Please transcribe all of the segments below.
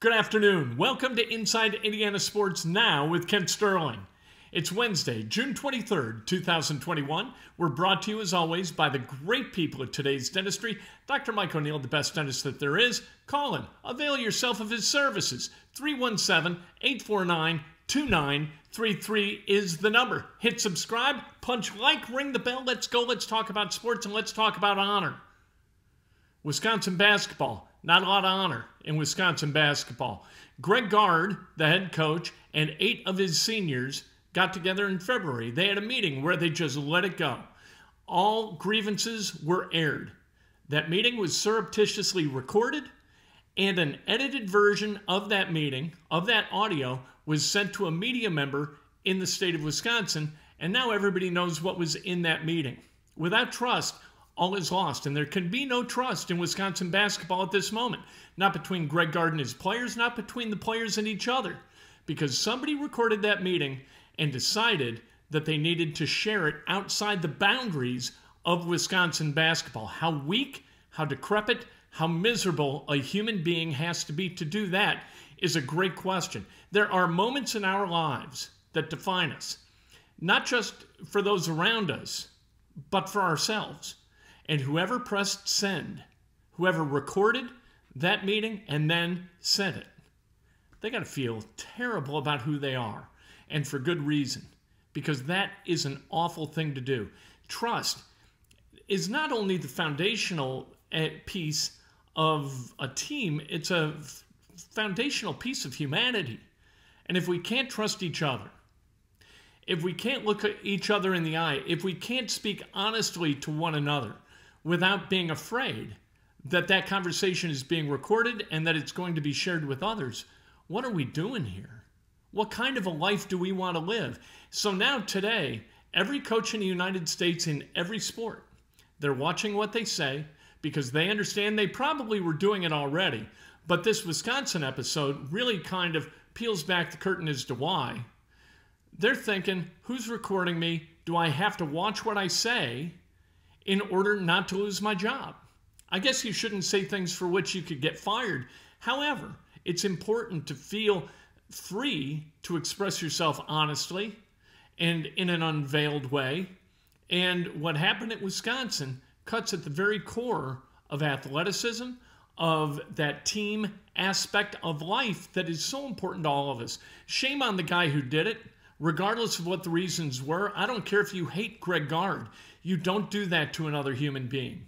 Good afternoon. Welcome to Inside Indiana Sports Now with Kent Sterling. It's Wednesday, June 23rd, 2021. We're brought to you, as always, by the great people at Today's Dentistry. Dr. Mike O'Neill, the best dentist that there is. Call him. Avail yourself of his services. 317-849-2933 is the number. Hit subscribe, punch like, ring the bell. Let's go. Let's talk about sports, and let's talk about honor. Wisconsin basketball. Not a lot of honor in Wisconsin basketball. Greg Gard, the head coach, and 8 of his seniors got together in February. They had a meeting where they just let it go. All grievances were aired. That meeting was surreptitiously recorded, and an edited version of that meeting, of that audio, was sent to a media member in the state of Wisconsin, and now everybody knows what was in that meeting. Without trust, all is lost, and there can be no trust in Wisconsin basketball at this moment. Not between Greg Gard and his players, not between the players and each other, because somebody recorded that meeting and decided that they needed to share it outside the boundaries of Wisconsin basketball. How weak, how decrepit, how miserable a human being has to be to do that is a great question. There are moments in our lives that define us, not just for those around us, but for ourselves. And whoever pressed send, whoever recorded that meeting and then sent it, they got to feel terrible about who they are, and for good reason, because that is an awful thing to do. Trust is not only the foundational piece of a team, it's a foundational piece of humanity. And if we can't trust each other, if we can't look at each other in the eye, if we can't speak honestly to one another without being afraid that that conversation is being recorded and that it's going to be shared with others, what are we doing here? What kind of a life do we want to live? So now today, every coach in the United States in every sport, they're watching what they say because they understand they probably were doing it already. But this Wisconsin episode really kind of peels back the curtain as to why. They're thinking, who's recording me? Do I have to watch what I say in order not to lose my job? I guess you shouldn't say things for which you could get fired. However, it's important to feel free to express yourself honestly and in an unveiled way. And what happened at Wisconsin cuts at the very core of athleticism, of that team aspect of life that is so important to all of us. Shame on the guy who did it, regardless of what the reasons were. I don't care if you hate Greg Gard. You don't do that to another human being.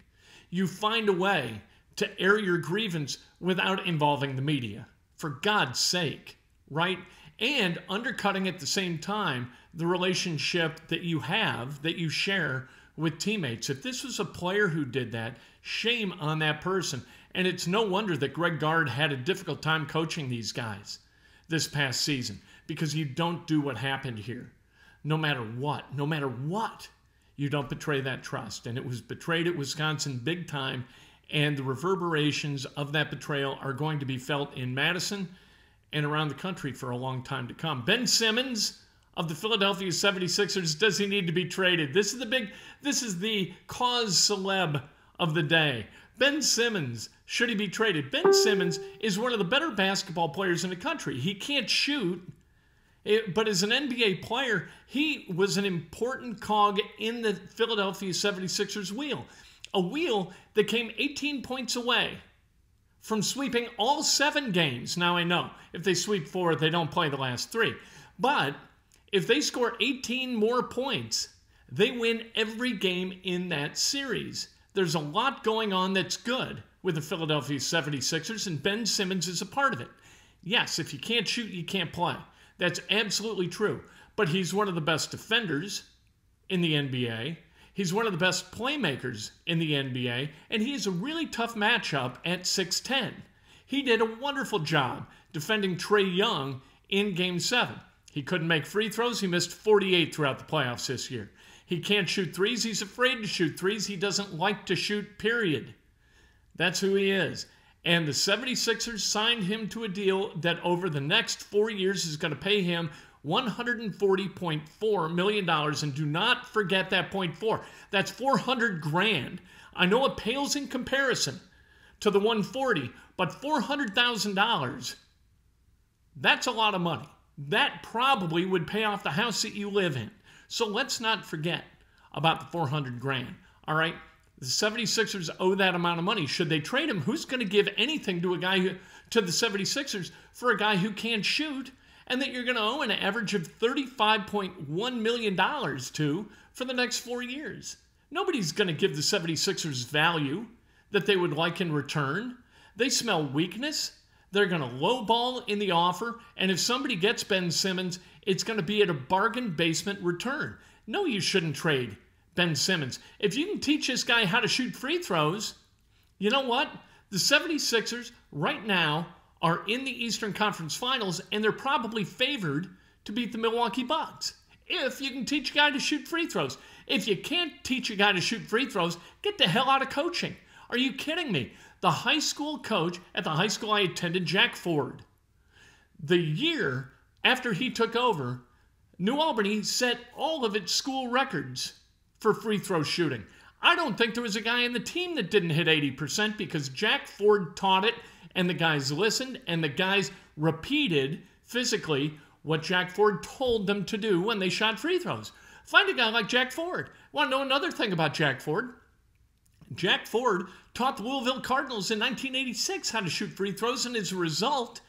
You find a way to air your grievance without involving the media. For God's sake, right? And undercutting at the same time the relationship that you have, that you share with teammates. If this was a player who did that, shame on that person. And it's no wonder that Greg Gard had a difficult time coaching these guys this past season, because you don't do what happened here. No matter what, you don't betray that trust. And it was betrayed at Wisconsin big time, and the reverberations of that betrayal are going to be felt in Madison and around the country for a long time to come. Ben Simmons of the Philadelphia 76ers, does he need to be traded? This is the cause celeb of the day. Ben Simmons, should he be traded? Ben Simmons is one of the better basketball players in the country. He can't shoot, but as an NBA player, he was an important cog in the Philadelphia 76ers wheel. A wheel that came 18 points away from sweeping all 7 games. Now I know, if they sweep 4, they don't play the last 3. But if they score 18 more points, they win every game in that series. There's a lot going on that's good with the Philadelphia 76ers, and Ben Simmons is a part of it. Yes, if you can't shoot, you can't play. That's absolutely true. But he's one of the best defenders in the NBA. He's one of the best playmakers in the NBA, and he is a really tough matchup at 6'10". He did a wonderful job defending Trae Young in Game 7. He couldn't make free throws. He missed 48 throughout the playoffs this year. He can't shoot threes. He's afraid to shoot threes. He doesn't like to shoot, period. That's who he is. And the 76ers signed him to a deal that over the next 4 years is going to pay him $140.4 million. And do not forget that 0.4. That's $400,000. I know it pales in comparison to the 140, but $400,000 That's a lot of money. That probably would pay off the house that you live in. So let's not forget about the $400,000. All right? The 76ers owe that amount of money. Should they trade him? Who's going to give anything to to the 76ers for a guy who can't shoot and that you're going to owe an average of $35.1 million to for the next 4 years? Nobody's going to give the 76ers value that they would like in return. They smell weakness. They're going to lowball in the offer. And if somebody gets Ben Simmons, it's going to be at a bargain basement return. No, you shouldn't trade Ben Simmons. If you can teach this guy how to shoot free throws, you know what? The 76ers right now are in the Eastern Conference Finals, and they're probably favored to beat the Milwaukee Bucks. If you can teach a guy to shoot free throws. If you can't teach a guy to shoot free throws, get the hell out of coaching. Are you kidding me? The high school coach at the high school I attended, Jack Ford, the year after he took over, New Albany set all of its school records for free throw shooting. I don't think there was a guy in the team that didn't hit 80% because Jack Ford taught it, and the guys listened, and the guys repeated physically what Jack Ford told them to do when they shot free throws. Find a guy like Jack Ford. Want to know another thing about Jack Ford? Jack Ford taught the Louisville Cardinals in 1986 how to shoot free throws, and as a result,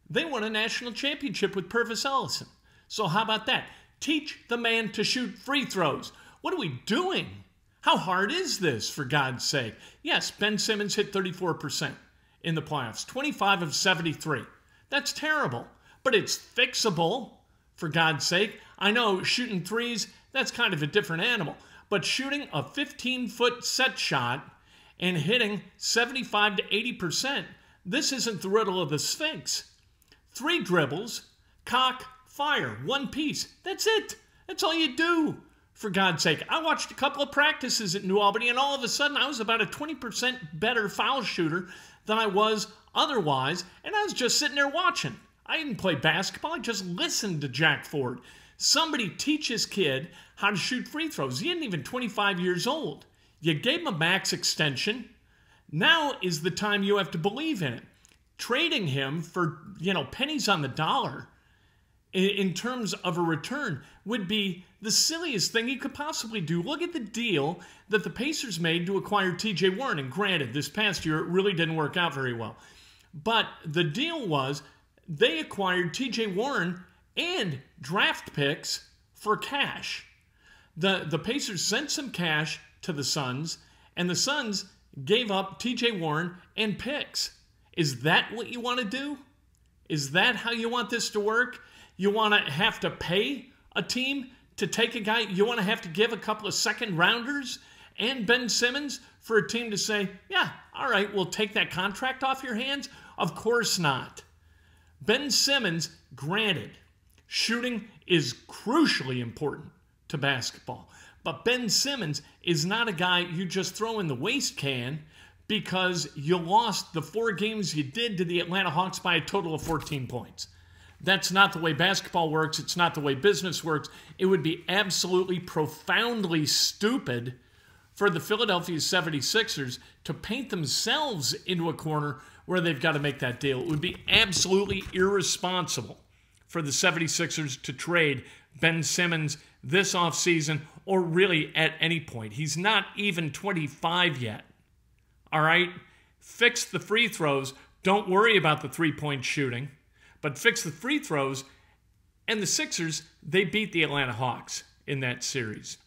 they won a national championship with Purvis Ellison. So how about that? Teach the man to shoot free throws. What are we doing? How hard is this, for God's sake? Yes, Ben Simmons hit 34% in the playoffs, 25 of 73. That's terrible, but it's fixable, for God's sake. I know shooting threes, that's kind of a different animal, but shooting a 15-foot set shot and hitting 75 to 80%, this isn't the riddle of the Sphinx. 3 dribbles, cock, fire, one piece. That's it. That's all you do, for God's sake. I watched a couple of practices at New Albany, and all of a sudden I was about a 20% better foul shooter than I was otherwise, and I was just sitting there watching. I didn't play basketball. I just listened to Jack Ford. Somebody teach his kid how to shoot free throws. He isn't even 25 years old. You gave him a max extension. Now is the time you have to believe in it. Trading him for, pennies on the dollar in terms of a return would be the silliest thing you could possibly do. Look at the deal that the Pacers made to acquire T.J. Warren. And granted, this past year it really didn't work out very well. But the deal was they acquired T.J. Warren and draft picks for cash. The Pacers sent some cash to the Suns, and the Suns gave up T.J. Warren and picks. Is that what you want to do? Is that how you want this to work? You want to have to pay a team to take a guy? You want to have to give a couple of second rounders and Ben Simmons for a team to say, yeah, all right, we'll take that contract off your hands? Of course not. Ben Simmons, granted, shooting is crucially important to basketball. But Ben Simmons is not a guy you just throw in the waste can because you lost the 4 games you did to the Atlanta Hawks by a total of 14 points. That's not the way basketball works. It's not the way business works. It would be absolutely profoundly stupid for the Philadelphia 76ers to paint themselves into a corner where they've got to make that deal. It would be absolutely irresponsible for the 76ers to trade Ben Simmons this offseason or really at any point. He's not even 25 yet. All right? Fix the free throws. Don't worry about the three-point shooting. But fix the free throws, and the Sixers, they beat the Atlanta Hawks in that series.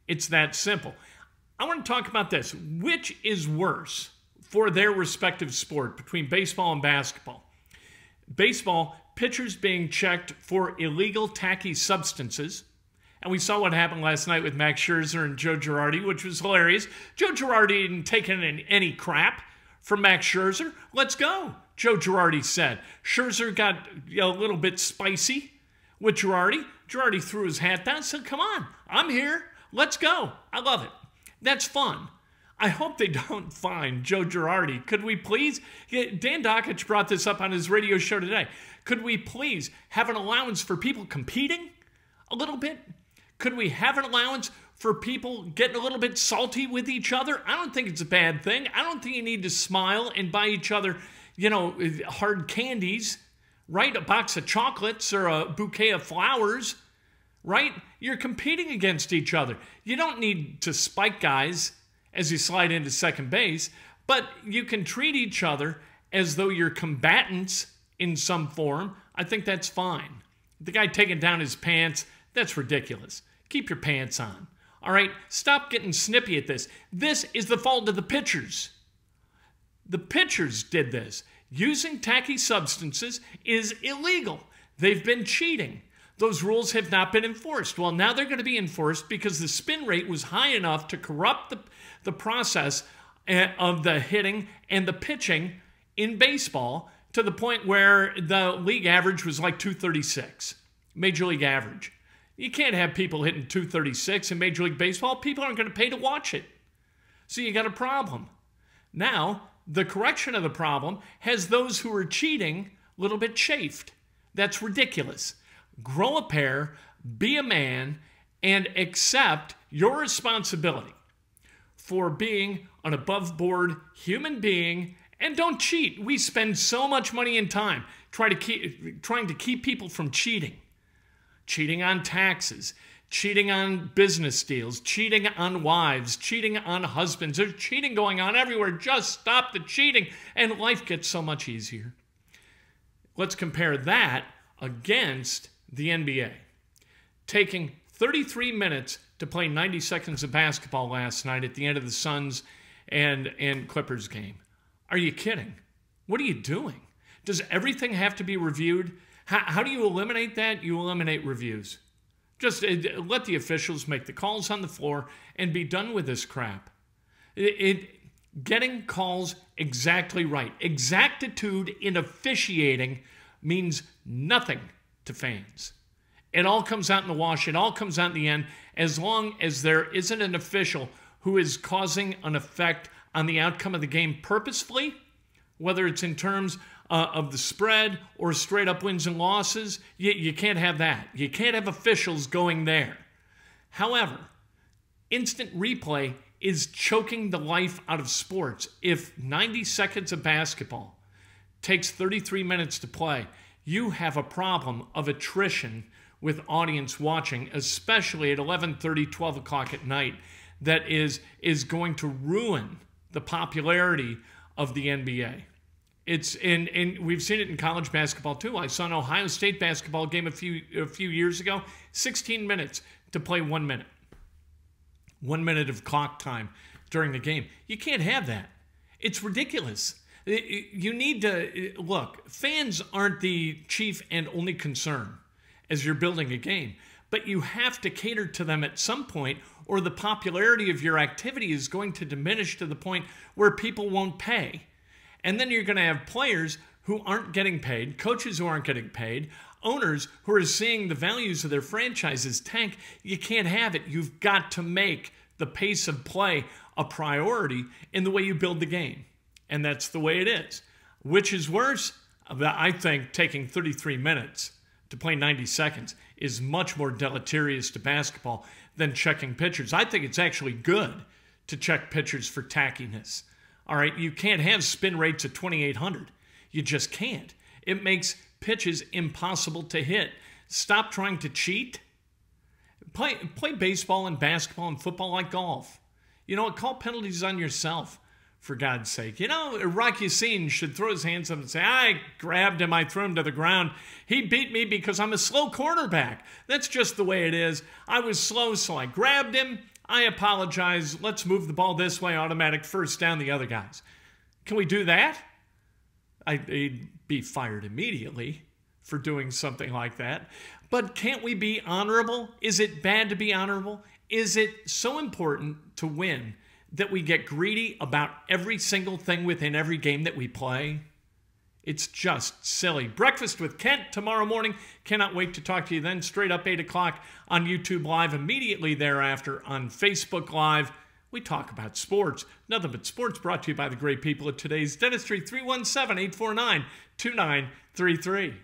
It's that simple. I want to talk about this. Which is worse for their respective sport between baseball and basketball? Baseball, pitchers being checked for illegal tacky substances. And we saw what happened last night with Max Scherzer and Joe Girardi, which was hilarious. Joe Girardi didn't take any crap from Max Scherzer. Let's go, Joe Girardi said. Scherzer got a little bit spicy with Girardi. Girardi threw his hat down and said, come on, I'm here. Let's go. I love it. That's fun. I hope they don't fine Joe Girardi. Could we please? Dan Dockich brought this up on his radio show today. Could we please have an allowance for people competing a little bit? Could we have an allowance for people getting a little bit salty with each other? I don't think it's a bad thing. I don't think you need to smile and buy each other, hard candies right? A box of chocolates or a bouquet of flowers, right? You're competing against each other. You don't need to spike guys as you slide into second base, but you can treat each other as though you're combatants in some form. I think that's fine. The guy taking down his pants, that's ridiculous. Keep your pants on. All right? Stop getting snippy at this. This is the fault of the pitchers. The pitchers did this. Using tacky substances is illegal. They've been cheating. Those rules have not been enforced. Well, now they're going to be enforced because the spin rate was high enough to corrupt the process of the hitting and the pitching in baseball to the point where the league average was like 236, major league average. You can't have people hitting 236 in Major League Baseball. People aren't going to pay to watch it. So you got a problem. Now, the correction of the problem has those who are cheating a little bit chafed. That's ridiculous. Grow a pair, be a man, and accept your responsibility for being an above-board human being, and don't cheat. We spend so much money and time trying to keep people from cheating. Cheating on taxes, cheating on business deals, cheating on wives, cheating on husbands. There's cheating going on everywhere. Just stop the cheating, and life gets so much easier. Let's compare that against the NBA. Taking 33 minutes to play 90 seconds of basketball last night at the end of the Suns and Clippers game. Are you kidding? What are you doing? Does everything have to be reviewed? How do you eliminate that? You eliminate reviews. Just let the officials make the calls on the floor and be done with this crap. Getting calls exactly right. Exactitude in officiating means nothing to fans. It all comes out in the wash. It all comes out in the end as long as there isn't an official who is causing an effect on the outcome of the game purposefully, whether it's in terms of the spread or straight up wins and losses. You can't have that. You can't have officials going there. However, instant replay is choking the life out of sports. If 90 seconds of basketball takes 33 minutes to play, you have a problem of attrition with audience watching, especially at 11:30, 12 o'clock at night, that is going to ruin the popularity of the NBA. And we've seen it in college basketball too. I saw an Ohio State basketball game a few years ago, 16 minutes to play 1 minute. 1 minute of clock time during the game. You can't have that. It's ridiculous. You need to, look, fans aren't the chief and only concern as you're building a game, but you have to cater to them at some point, or the popularity of your activity is going to diminish to the point where people won't pay. And then you're going to have players who aren't getting paid, coaches who aren't getting paid, owners who are seeing the values of their franchises tank. You can't have it. You've got to make the pace of play a priority in the way you build the game. And that's the way it is. Which is worse? I think taking 33 minutes to play 90 seconds is much more deleterious to basketball than checking pitchers. I think it's actually good to check pitchers for tackiness. All right, you can't have spin rates at 2,800. You just can't. It makes pitches impossible to hit. Stop trying to cheat. Play baseball and basketball and football like golf. You know what? Call penalties on yourself, for God's sake. You know, Rocky Sin should throw his hands up and say, I grabbed him, I threw him to the ground. He beat me because I'm a slow quarterback. That's just the way it is. I was slow, so I grabbed him. I apologize. Let's move the ball this way. Automatic first down the other guys. Can we do that? I'd be fired immediately for doing something like that. But can't we be honorable? Is it bad to be honorable? Is it so important to win that we get greedy about every single thing within every game that we play? It's just silly. Breakfast with Kent tomorrow morning. Cannot wait to talk to you then. Straight up 8 o'clock on YouTube Live. Immediately thereafter on Facebook Live. We talk about sports. Nothing but sports, brought to you by the great people at Today's Dentistry. 317-849-2933.